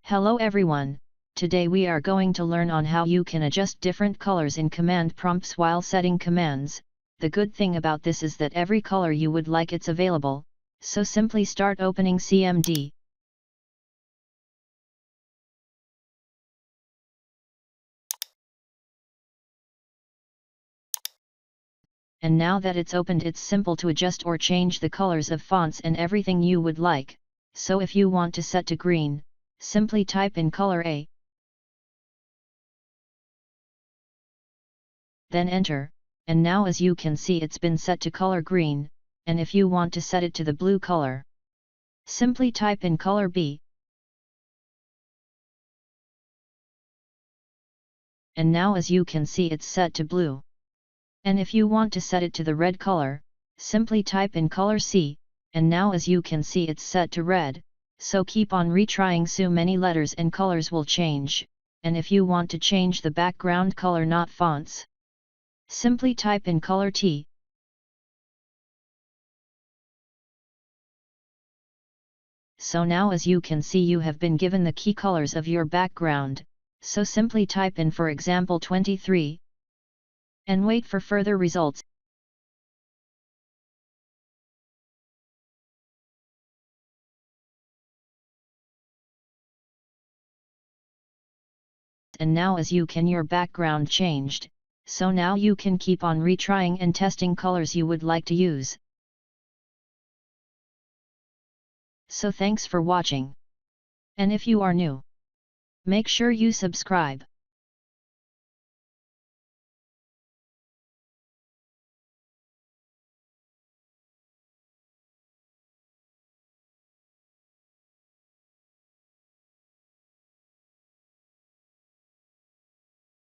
Hello everyone, today we are going to learn on how you can adjust different colors in command prompts while setting commands. The good thing about this is that every color you would like it's available, so simply start opening CMD. And now that it's opened, it's simple to adjust or change the colors of fonts and everything you would like. So if you want to set to green, simply type in color A. Then enter, and now as you can see it's been set to color green, and if you want to set it to the blue color, simply type in color B. And now as you can see it's set to blue. And if you want to set it to the red color, simply type in color C, and now as you can see it's set to red, so keep on retrying so many letters and colors will change, and if you want to change the background color not fonts, simply type in color T. So now as you can see you have been given the key colors of your background, so simply type in for example 23, and wait for further results. And now as you can your background changed, so now you can keep on retrying and testing colors you would like to use. So thanks for watching. And if you are new, make sure you subscribe.